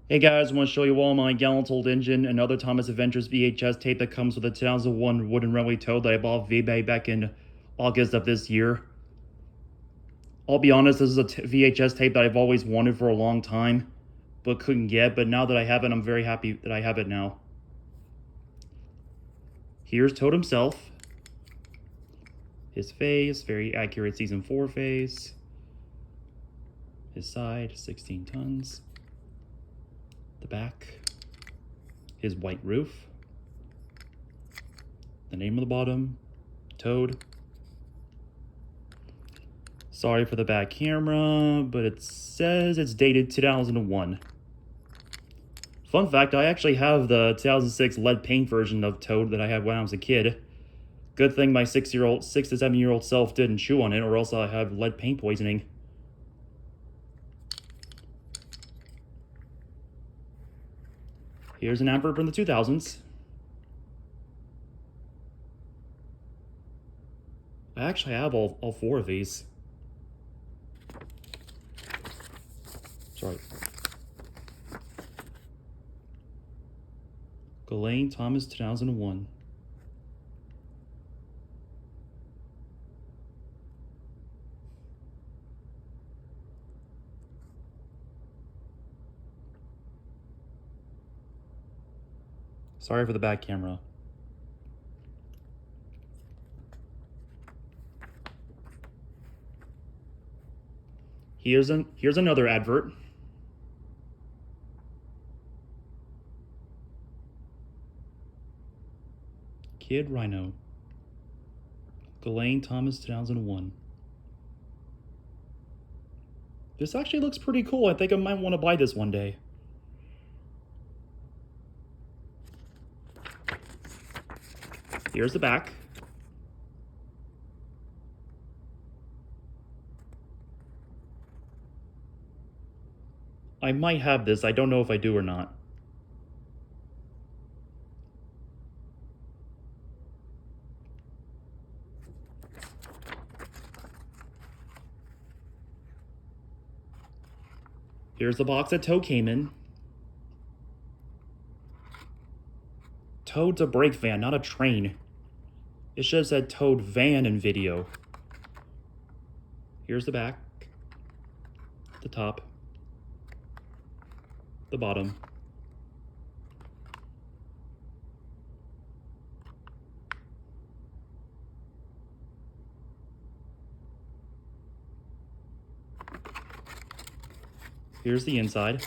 Hey guys, I want to show you all my Gallant Old Engine and other Thomas Adventures VHS tape that comes with a 2001 Wooden Railway Toad that I bought off eBay back in August of this year. I'll be honest, this is a VHS tape that I've always wanted for a long time, but couldn't get, but now that I have it, I'm very happy that I have it now. Here's Toad himself. His face, very accurate Season 4 face. His side, 16 tons. The back, his white roof. The name of the bottom, Toad. Sorry for the back camera, but it says it's dated 2001. Fun fact, I actually have the 2006 lead paint version of Toad that I had when I was a kid. Good thing my 6 to 7-year-old self didn't chew on it, or else I'd have lead paint poisoning. Here's an advert from the 2000s. I actually have all 4 of these. Sorry. Gallant, Thomas, 2001. Sorry for the back camera. Here's another advert. Kid Rhino. Gallant, Thomas, 2001. This actually looks pretty cool. I think I might want to buy this one day. Here's the back. I might have this. I don't know if I do or not. Here's the box that Toad came in. Toad's a brake van, not a train. It should have said Toad van in video. Here's the back, the top, the bottom. Here's the inside.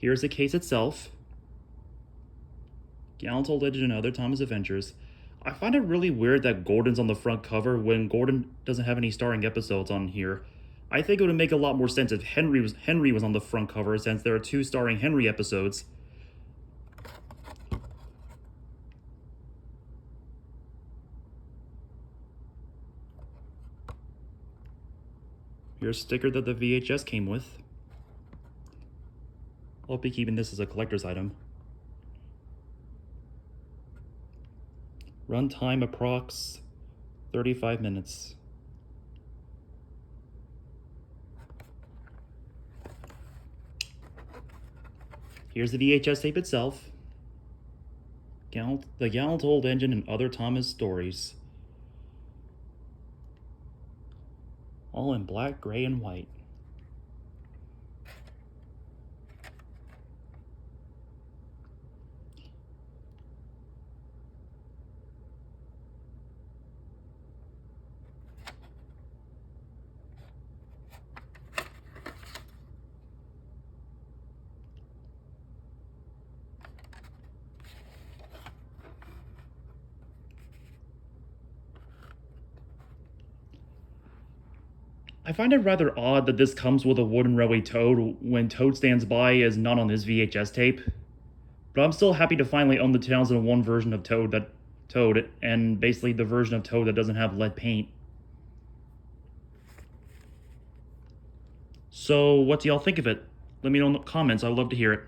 Here's the case itself. Gallant Old Legend and Other Thomas Adventures. I find it really weird that Gordon's on the front cover when Gordon doesn't have any starring episodes on here. I think it would make a lot more sense if Henry was on the front cover, since there are 2 starring Henry episodes. Here's a sticker that the VHS came with. I'll be keeping this as a collector's item. Runtime approx 35 minutes. Here's the VHS tape itself. The Gallant Old Engine and Other Thomas Stories. All in black, gray, and white. I find it rather odd that this comes with a wooden railway Toad when Toad Stands By is not on this VHS tape. But I'm still happy to finally own the 2001 version of Toad, and basically the version of Toad that doesn't have lead paint. So what do y'all think of it? Let me know in the comments, I'd love to hear it.